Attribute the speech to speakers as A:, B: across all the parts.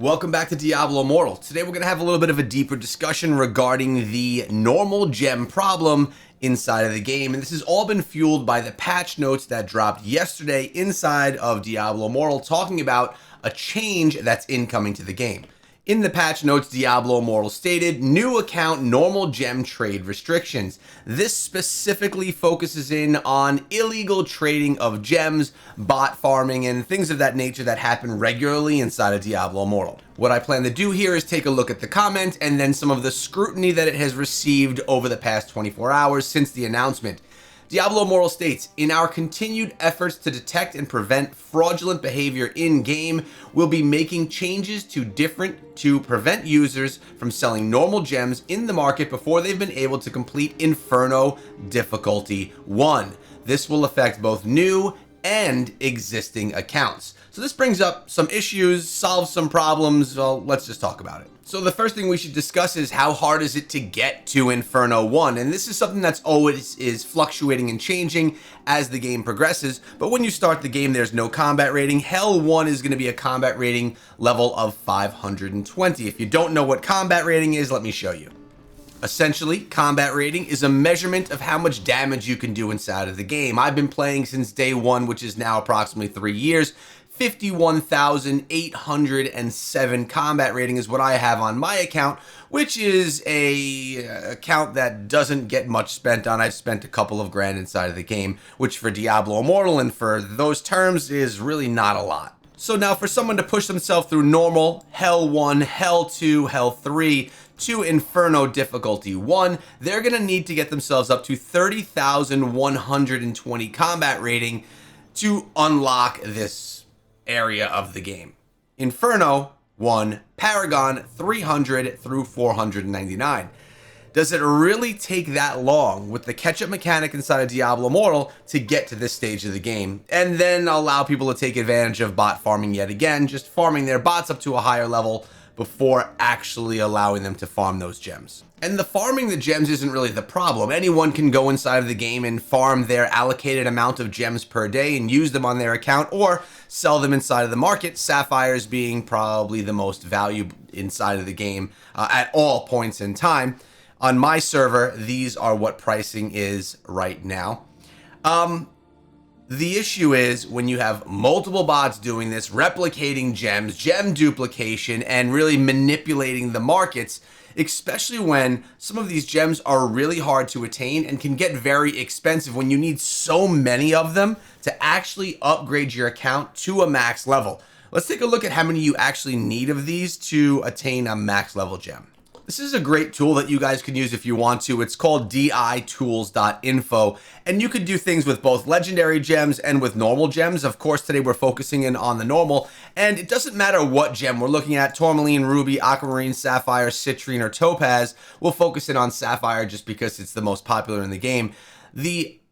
A: Welcome back to Diablo Immortal. Today we're going to have a little bit of a deeper discussion regarding the normal gem problem inside of the game, and this has all been fueled by the patch notes that dropped yesterday inside of Diablo Immortal talking about a change that's incoming to the game. In the patch notes, Diablo Immortal stated, new account normal gem trade restrictions. This specifically focuses in on illegal trading of gems, bot farming, and things of that nature that happen regularly inside of Diablo Immortal. What I plan to do here is take a look at the comment and then some of the scrutiny that it has received over the past 24 hours since the announcement. Diablo Immortal states, in our continued efforts to detect and prevent fraudulent behavior in-game, we'll be making changes to prevent users from selling normal gems in the market before they've been able to complete Inferno difficulty 1. This will affect both new and existing accounts. So this brings up some issues, solves some problems. Well, let's just talk about it. So the first thing we should discuss is how hard is it to get to Inferno 1, and this is something that's always is fluctuating and changing as the game progresses, but when you start the game there's no combat rating. Hell 1 is going to be a combat rating level of 520. If you don't know what combat rating is, let me show you. Essentially, combat rating is a measurement of how much damage you can do inside of the game. I've been playing since day 1, which is now approximately 3 years. 51,807 combat rating is what I have on my account, which is a account that doesn't get much spent on. I've spent a couple of grand inside of the game, which for Diablo Immortal and for those terms is really not a lot. So now for someone to push themselves through normal, Hell 1, Hell 2, Hell 3, to Inferno difficulty 1, they're going to need to get themselves up to 30,120 combat rating to unlock this area of the game. Inferno 1, Paragon 300 through 499. Does it really take that long with the catch-up mechanic inside of Diablo Immortal to get to this stage of the game and then allow people to take advantage of bot farming yet again, just farming their bots up to a higher level before actually allowing them to farm those gems? And the farming the gems isn't really the problem. Anyone can go inside of the game and farm their allocated amount of gems per day and use them on their account or sell them inside of the market, sapphires being probably the most valuable inside of the game at all points in time. On my server, these are what pricing is right now. The issue is when you have multiple bots doing this, replicating gems, gem duplication, and really manipulating the markets, especially when some of these gems are really hard to attain and can get very expensive when you need so many of them to actually upgrade your account to a max level. Let's take a look at how many you actually need of these to attain a max level gem. This is a great tool that you guys can use if you want to. It's called ditools.info, and you could do things with both legendary gems and with normal gems. Of course, today we're focusing in on the normal, and it doesn't matter what gem we're looking at, tourmaline, ruby, aquamarine, sapphire, citrine, or topaz. We'll focus in on sapphire just because it's the most popular in the game. The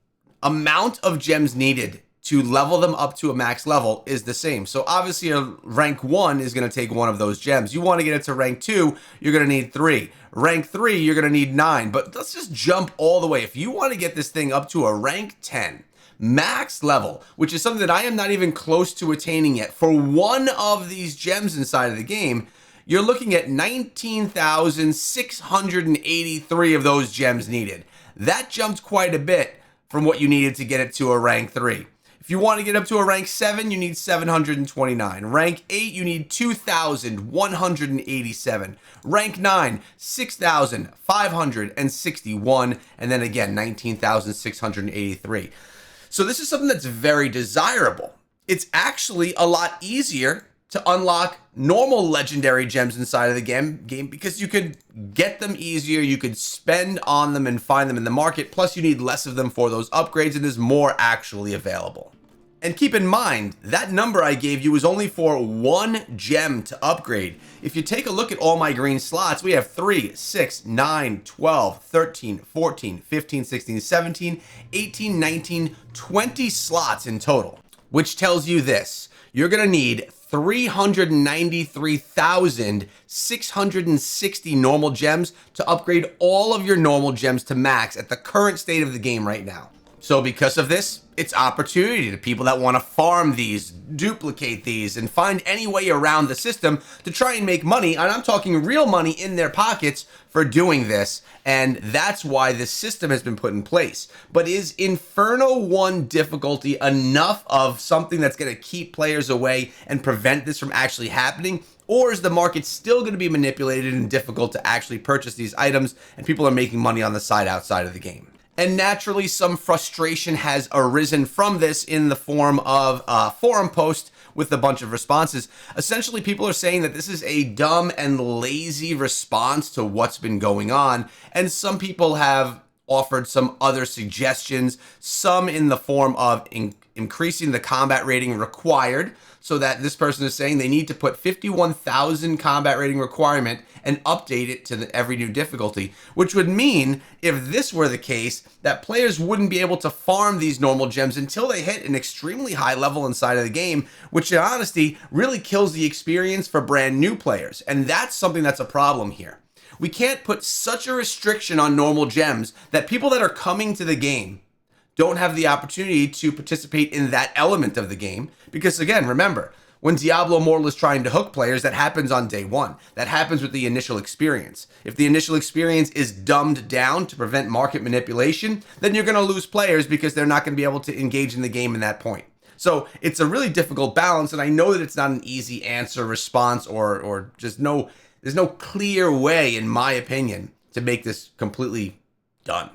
A: amount of gems needed to level them up to a max level is the same. So obviously a rank 1 is going to take one of those gems. You want to get it to rank 2, you're going to need 3. Rank 3, you're going to need 9. But let's just jump all the way. If you want to get this thing up to a rank 10, max level, which is something that I am not even close to attaining yet, for one of these gems inside of the game, you're looking at 19,683 of those gems needed. That jumped quite a bit from what you needed to get it to a rank 3. If you want to get up to a rank 7, you need 729. Rank 8, you need 2,187. Rank 9, 6,561. And then again, 19,683. So this is something that's very desirable. It's actually a lot easier to unlock normal legendary gems inside of the game because you could get them easier, you could spend on them and find them in the market, plus you need less of them for those upgrades and there's more actually available. And keep in mind, that number I gave you is only for one gem to upgrade. If you take a look at all my green slots, we have 3, 6, 9, 12, 13, 14, 15, 16, 17, 18, 19, 20 slots in total, which tells you this. You're gonna need 393,660 normal gems to upgrade all of your normal gems to max at the current state of the game right now. So because of this, it's opportunity to people that want to farm these, duplicate these, and find any way around the system to try and make money. And I'm talking real money in their pockets for doing this. And that's why this system has been put in place. But is Inferno 1 difficulty enough of something that's going to keep players away and prevent this from actually happening? Or is the market still going to be manipulated and difficult to actually purchase these items, and people are making money on the side outside of the game? And naturally, some frustration has arisen from this in the form of a forum post with a bunch of responses. Essentially, people are saying that this is a dumb and lazy response to what's been going on. And some people have offered some other suggestions, some in the form of increasing the combat rating required, so that this person is saying they need to put 51,000 combat rating requirement and update it to every new difficulty, which would mean, if this were the case, that players wouldn't be able to farm these normal gems until they hit an extremely high level inside of the game, which in honesty really kills the experience for brand new players. And that's something that's a problem here. We can't put such a restriction on normal gems that people that are coming to the game don't have the opportunity to participate in that element of the game. Because again, remember, when Diablo Immortal is trying to hook players, that happens on day one. That happens with the initial experience. If the initial experience is dumbed down to prevent market manipulation, then you're going to lose players because they're not going to be able to engage in the game in that point. So it's a really difficult balance, and I know that it's not an easy answer, response, or just there's no clear way, in my opinion, to make this completely done.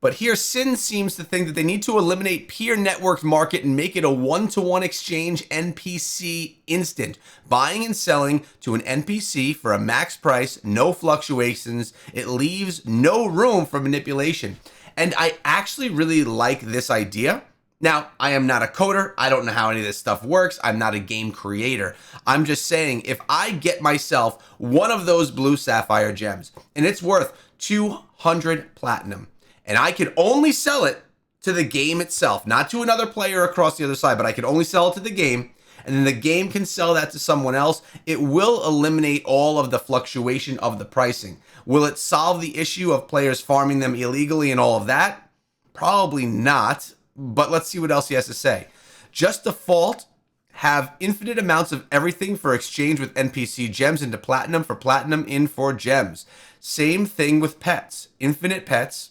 A: But here, Sin seems to think that they need to eliminate peer networked market and make it a one-to-one exchange NPC instant. Buying and selling to an NPC for a max price, no fluctuations. It leaves no room for manipulation. And I actually really like this idea. Now, I am not a coder. I don't know how any of this stuff works. I'm not a game creator. I'm just saying, if I get myself one of those blue sapphire gems and it's worth 200 platinum, and I could only sell it to the game itself, not to another player across the other side, but I could only sell it to the game, and then the game can sell that to someone else, it will eliminate all of the fluctuation of the pricing. Will it solve the issue of players farming them illegally and all of that? Probably not, but let's see what else he has to say. Just default, have infinite amounts of everything for exchange with NPC gems into platinum for platinum in for gems. Same thing with pets. Infinite pets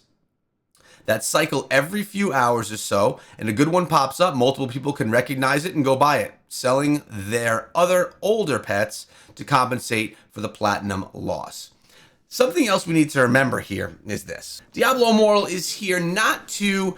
A: that cycle every few hours or so, and a good one pops up, multiple people can recognize it and go buy it, selling their other older pets to compensate for the platinum loss. Something else we need to remember here is this. Diablo Immortal is here not to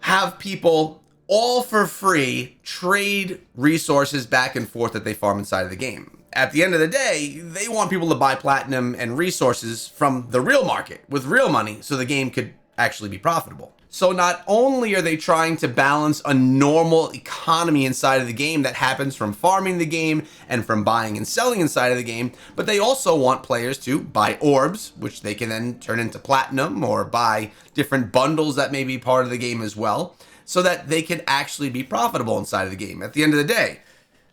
A: have people all for free trade resources back and forth that they farm inside of the game. At the end of the day, they want people to buy platinum and resources from the real market with real money so the game could actually be profitable. So not only are they trying to balance a normal economy inside of the game that happens from farming the game and from buying and selling inside of the game, but they also want players to buy orbs, which they can then turn into platinum, or buy different bundles that may be part of the game as well, so that they can actually be profitable inside of the game. At the end of the day,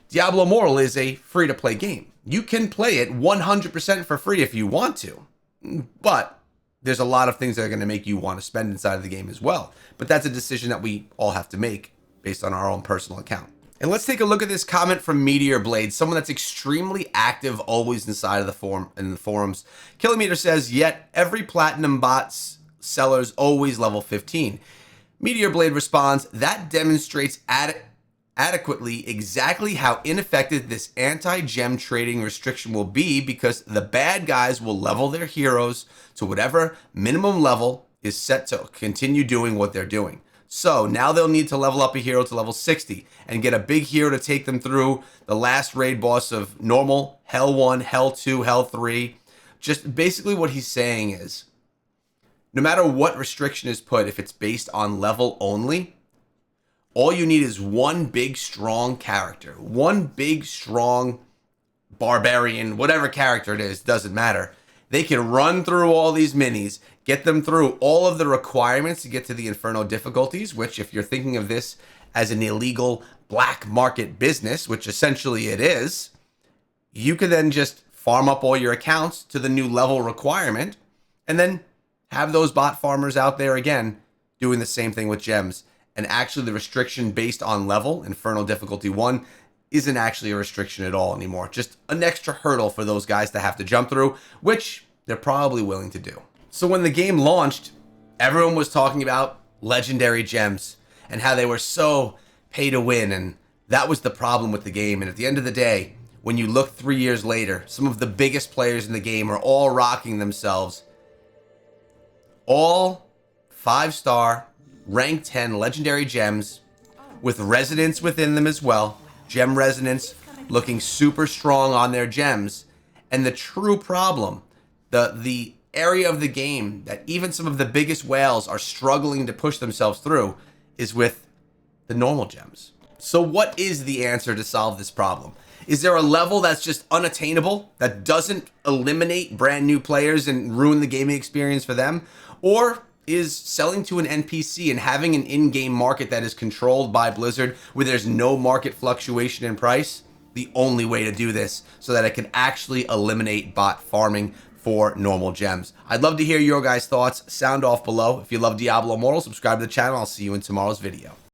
A: Diablo Immortal is a free-to-play game. You can play it 100% for free if you want to, but there's a lot of things that are going to make you want to spend inside of the game as well. But that's a decision that we all have to make based on our own personal account. And let's take a look at this comment from Meteor Blade, someone that's extremely active always inside of the forums. Kilometer says, yet every platinum bot's seller's always level 15. Meteor Blade responds, that demonstrates adequately exactly how ineffective this anti-gem trading restriction will be, because the bad guys will level their heroes to whatever minimum level is set to continue doing what they're doing. So now they'll need to level up a hero to level 60 and get a big hero to take them through the last raid boss of normal, Hell 1, Hell 2, Hell 3. Just basically what he's saying is, no matter what restriction is put, if it's based on level only, all you need is one big, strong character. One big, strong barbarian, whatever character it is, doesn't matter. They can run through all these minis, get them through all of the requirements to get to the Inferno difficulties, which, if you're thinking of this as an illegal black market business, which essentially it is, you can then just farm up all your accounts to the new level requirement and then have those bot farmers out there again doing the same thing with gems. And actually the restriction based on level, Inferno difficulty 1, isn't actually a restriction at all anymore. Just an extra hurdle for those guys to have to jump through, which they're probably willing to do. So when the game launched, everyone was talking about legendary gems and how they were so pay to win, and that was the problem with the game. And at the end of the day, when you look 3 years later, some of the biggest players in the game are all rocking themselves all 5-star, rank 10 legendary gems with resonance within them as well. Gem resonance looking super strong on their gems. And the true problem, the area of the game that even some of the biggest whales are struggling to push themselves through, is with the normal gems. So what is the answer to solve this problem? Is there a level that's just unattainable, that doesn't eliminate brand new players and ruin the gaming experience for them? Or is selling to an NPC and having an in-game market that is controlled by Blizzard, where there's no market fluctuation in price, the only way to do this so that it can actually eliminate bot farming for normal gems? I'd love to hear your guys' thoughts. Sound off below. If you love Diablo Immortal, subscribe to the channel. I'll see you in tomorrow's video.